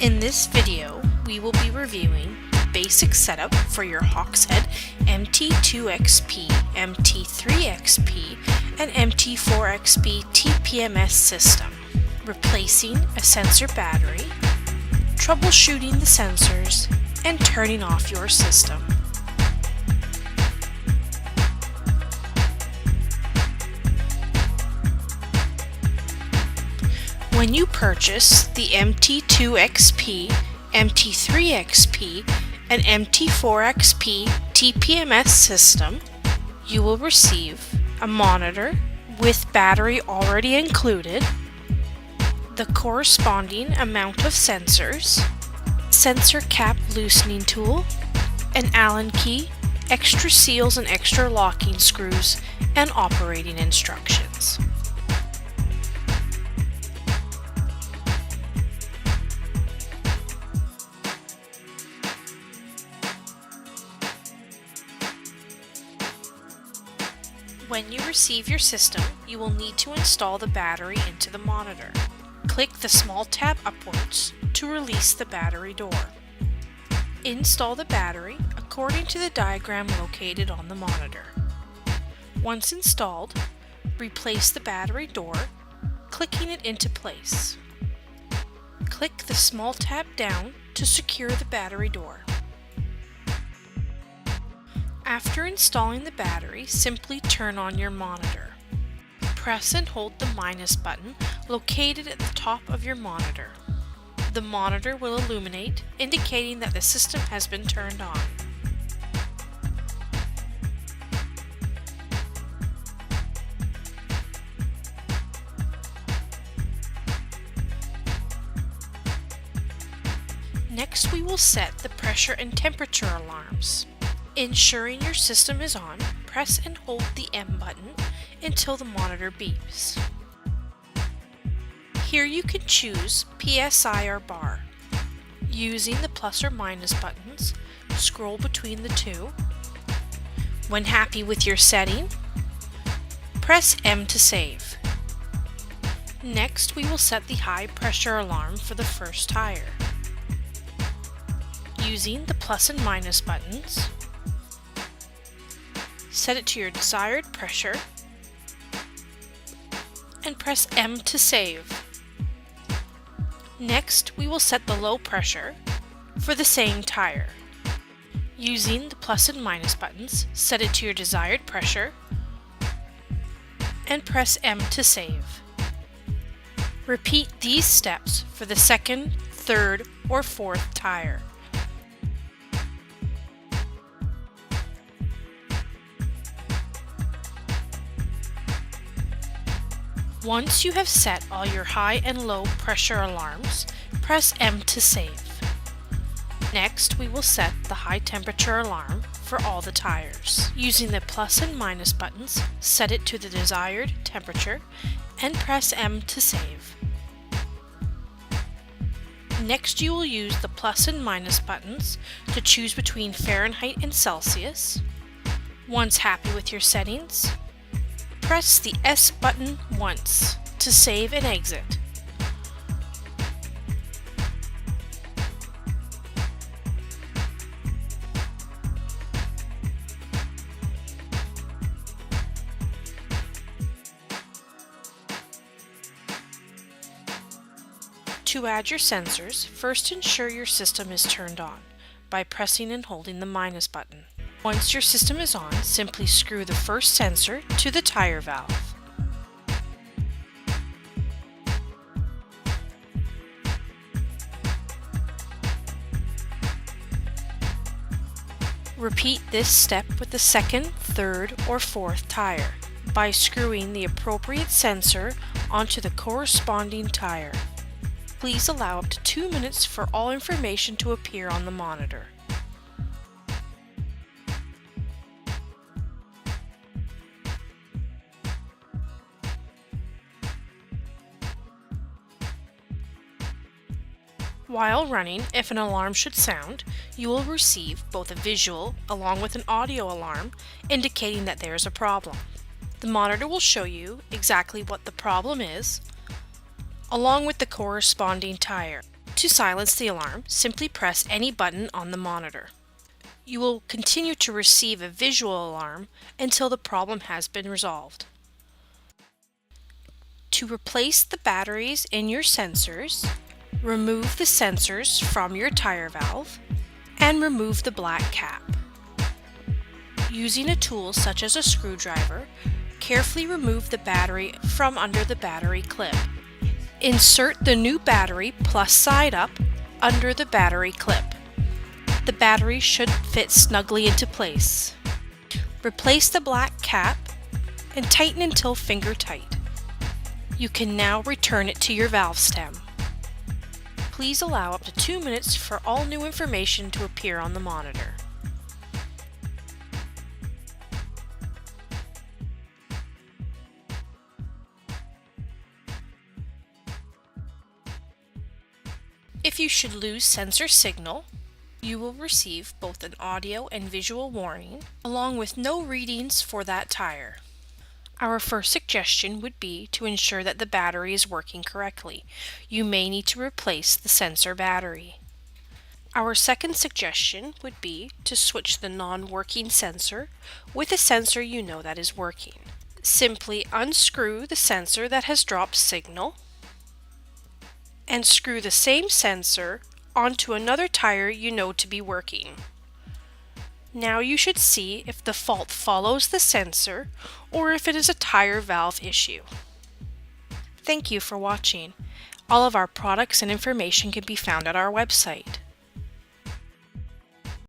In this video, we will be reviewing the basic setup for your HawksHead MT2XP, MT3XP, and MT4XP TPMS system, replacing a sensor battery, troubleshooting the sensors, and turning off your system. When you purchase the MT2XP, MT3XP, and MT4XP TPMS system, you will receive a monitor with battery already included, the corresponding amount of sensors, sensor cap loosening tool, an Allen key, extra seals and extra locking screws, and operating instructions. When you receive your system, you will need to install the battery into the monitor. Click the small tab upwards to release the battery door. Install the battery according to the diagram located on the monitor. Once installed, replace the battery door, clicking it into place. Click the small tab down to secure the battery door. After installing the battery, simply turn on your monitor. Press and hold the minus button located at the top of your monitor. The monitor will illuminate, indicating that the system has been turned on. Next, we will set the pressure and temperature alarms. Ensuring your system is on, press and hold the M button until the monitor beeps. Here you can choose PSI or bar. Using the plus or minus buttons, scroll between the two. When happy with your setting, press M to save. Next, we will set the high pressure alarm for the first tire. Using the plus and minus buttons, set it to your desired pressure, and press M to save. Next, we will set the low pressure for the same tire. Using the plus and minus buttons, set it to your desired pressure, and press M to save. Repeat these steps for the second, third, or fourth tire. Once you have set all your high and low pressure alarms, press M to save. Next, we will set the high temperature alarm for all the tires. Using the plus and minus buttons, set it to the desired temperature and press M to save. Next, you will use the plus and minus buttons to choose between Fahrenheit and Celsius. Once happy with your settings, press the S button once to save and exit. To add your sensors, first ensure your system is turned on by pressing and holding the minus button. Once your system is on, simply screw the first sensor to the tire valve. Repeat this step with the second, third, or fourth tire by screwing the appropriate sensor onto the corresponding tire. Please allow up to 2 minutes for all information to appear on the monitor. While running, if an alarm should sound, you will receive both a visual along with an audio alarm indicating that there is a problem. The monitor will show you exactly what the problem is, along with the corresponding tire. To silence the alarm, simply press any button on the monitor. You will continue to receive a visual alarm until the problem has been resolved. To replace the batteries in your sensors, remove the sensors from your tire valve and remove the black cap. Using a tool such as a screwdriver, carefully remove the battery from under the battery clip. Insert the new battery plus side up under the battery clip. The battery should fit snugly into place. Replace the black cap and tighten until finger tight. You can now return it to your valve stem. Please allow up to 2 minutes for all new information to appear on the monitor. If you should lose sensor signal, you will receive both an audio and visual warning, along with no readings for that tire. Our first suggestion would be to ensure that the battery is working correctly. You may need to replace the sensor battery. Our second suggestion would be to switch the non-working sensor with a sensor you know that is working. Simply unscrew the sensor that has dropped signal and screw the same sensor onto another tire you know to be working. Now you should see if the fault follows the sensor or if it is a tire valve issue. Thank you for watching. All of our products and information can be found at our website.